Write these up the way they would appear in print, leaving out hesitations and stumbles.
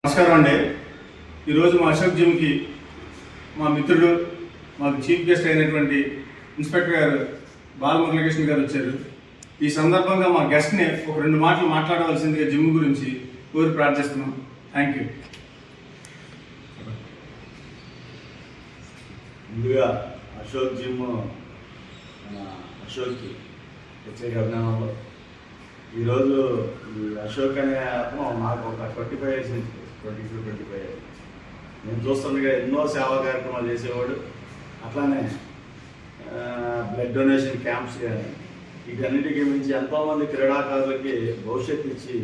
నమస్కారం అండి. ఈరోజు మా అశోక్ జిమ్కి మా మిత్రుడు మాకు చీఫ్ గెస్ట్ అయినటువంటి ఇన్స్పెక్టర్ గారు బాలమురళీకృష్ణ గారు వచ్చారు. ఈ సందర్భంగా మా గెస్ట్ని ఒక 2 మాటలు మాట్లాడవలసిందిగా జిమ్ గురించి కోరి ప్రార్థిస్తున్నాం. Thank you. ముందుగా అశోక్ జిమ్ అశోక్కి ప్రత్యేక అభినందనలు. ఈరోజు ఈ అశోక్ అనే అతను నాకు ఒక 25 ఇయర్స్ నుంచి 22-25 ఇయర్స్ నేను చూస్తుండగా ఎన్నో సేవా కార్యక్రమాలు చేసేవాడు. అట్లానే బ్లడ్ డొనేషన్ క్యాంప్స్ కానీ వీటన్నిటికీ మించి ఎంతోమంది క్రీడాకారులకి భవిష్యత్తు ఇచ్చి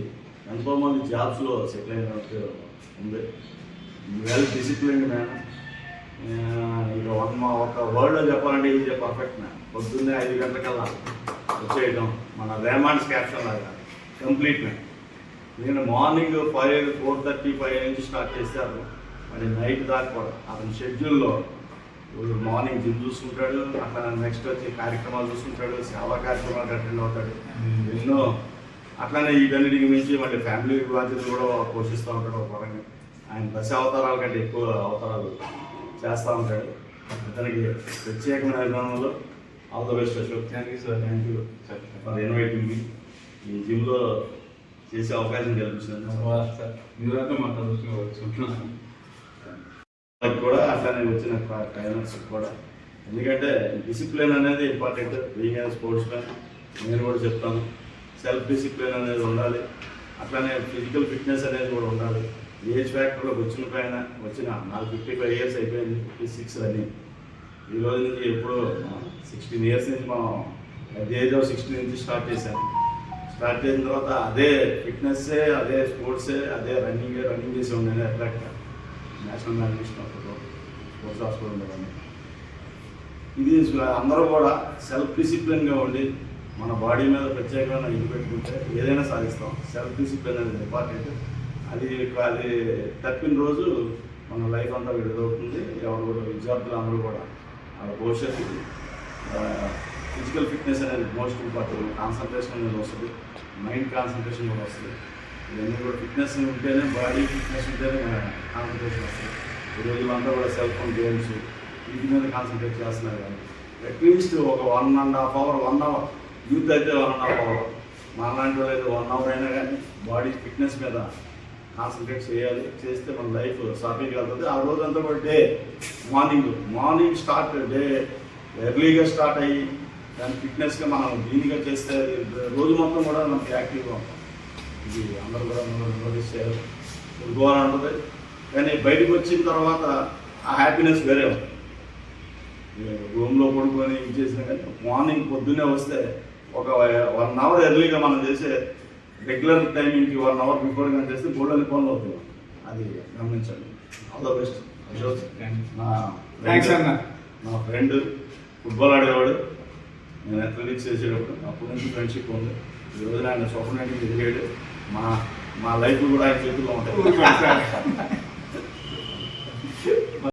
ఎంతోమంది జాబ్స్లో సెటిల్ అయినట్టు ఉంది. Well disciplined man. ఇక ఒక వర్డ్లో చెప్పాలంటే ఇది పర్ఫెక్ట్ మ్యాన్. పొద్దున్నే 5 గంటలకల్లా వచ్చేయడం మన రేమాండ్స్ క్యాప్షన్ లాగా కంప్లీట్ మ్యాన్. నేను మార్నింగ్ 4:30-5 నుంచి స్టార్ట్ చేశాను. మరి నైట్ దాకా కూడా అతని షెడ్యూల్లో మార్నింగ్ జిమ్ చూసుకుంటాడు, అట్లా నెక్స్ట్ వచ్చి కార్యక్రమాలు చూసుకుంటాడు, సేవా కార్యక్రమాలు అటెండ్ అవుతాడు. ఎన్నో అట్లానే వీటన్నిటికి మించి మళ్ళీ ఫ్యామిలీ బాధ్యతలు కూడా పోషిస్తూ ఉంటాడు. ఒక పరంగా ఆయన 10 అవతారాల కంటే ఎక్కువ అవతారాలు చేస్తూ ఉంటాడు. అతనికి ప్రత్యేకమైన విధానంలో all the best Ashok. Thank you sir. Thank you for inviting me. ఈ జిమ్లో చేసే అవకాశం కల్పించినందుకు కూడా అట్లానే వచ్చిన ట్రైనర్స్ కూడా. ఎందుకంటే డిసిప్లిన్ అనేది important. Being as sports man నేను కూడా చెప్తాను, సెల్ఫ్ డిసిప్లిన్ అనేది ఉండాలి. అట్లానే ఫిజికల్ ఫిట్నెస్ అనేది కూడా ఉండాలి. ఏజ్ ఫ్యాక్టర్లోకి వచ్చిన నాకు 55 ఇయర్స్ అయిపోయింది. 56 రన్నింగ్. ఈ రోజు నుంచి ఎప్పుడో 16 ఇయర్స్ నుంచి మనం అట్ ది ఏజ్ ఆఫ్ 16 నుంచి స్టార్ట్ చేశాను. స్టార్ట్ చేసిన తర్వాత అదే ఫిట్నెస్సే, అదే స్పోర్ట్సే, అదే రన్నింగ్ చేసి ఉండేది. అట్లా నేషనల్ మ్యానేజ్మెంట్ స్పోర్ట్స్ హాస్పిటల్ ఉండేవాడిని. ఇది అందరూ కూడా సెల్ఫ్ డిసిప్లిన్గా ఉండి మన బాడీ మీద ప్రత్యేకమైన ఇది పెట్టుకుంటే ఏదైనా సాధిస్తాం. సెల్ఫ్ డిసిప్లిన్ అనేది ఇంపార్టెంట్. అది తప్పిన రోజు మన లైఫ్ అంతా విడుదలవుతుంది. ఎవరు కూడా విద్యార్థులు అందరూ కూడా వాళ్ళ భవిష్యత్తుకి ఫిజికల్ ఫిట్నెస్ అనేది మోస్ట్ ఇంపార్టెంట్. కాన్సన్ట్రేషన్ అనేది వస్తుంది, మైండ్ కాన్సన్ట్రేషన్ కూడా వస్తుంది. ఇవన్నీ కూడా ఫిట్నెస్ ఉంటేనే, బాడీ ఫిట్నెస్ ఉంటేనే కాన్సన్ట్రేషన్ వస్తుంది. ఈ రోజులంతా కూడా సెల్ ఫోన్ గేమ్స్ వీటి మీద కాన్సన్ట్రేట్ చేస్తున్నారు. కానీ అట్లీస్ట్ ఒక 1.5 అవర్ 1 అవర్ యూత్ అయితే 1.5 అవర్, మనలాంటి వాళ్ళు అయితే 1 అవర్ అయినా కానీ బాడీ ఫిట్నెస్ మీద కాన్సన్ట్రేట్ చేయాలి. చేస్తే మన లైఫ్ సాఫీగా వెళ్తుంది. ఆ రోజంతా కూడా డే మార్నింగ్ స్టార్ట్ డే ఎర్లీగా స్టార్ట్ అయ్యి దాన్ని ఫిట్నెస్గా మనం దీనిగా చేస్తే రోజు మొత్తం కూడా మనకి యాక్టివ్గా ఉంటాం. ఇది అందరూ కూడా నోటీస్ చేయాలి, గోవాలని ఉంటుంది. కానీ బయటకు వచ్చిన తర్వాత ఆ హ్యాపీనెస్ వేరే ఉంటుంది. రూమ్లో పడుకొని ఇది చేసినా కానీ మార్నింగ్ పొద్దున్నే వస్తే ఒక 1 అవర్ ఎర్లీగా మనం చేసే రెగ్యులర్ టైమింగ్కి 1 అవర్ బిఫోర్ కానీ చేస్తే గోల్డెన్ పనులు అవుతుంది. అది గమనించండి. All the best Ashok. నా ఫ్రెండ్ ఫుట్బాల్ ఆడేవాడు, నేను అథ్లెటిక్స్ చేసేటప్పుడు అప్పటి నుంచి ఫ్రెండ్షిప్ ఉంది. ఈ రోజున ఆయన స్వప్నానికి ఎదిగాడు. మా లైఫ్ కూడా ఆయన చేతుల్లో ఉంటాయి.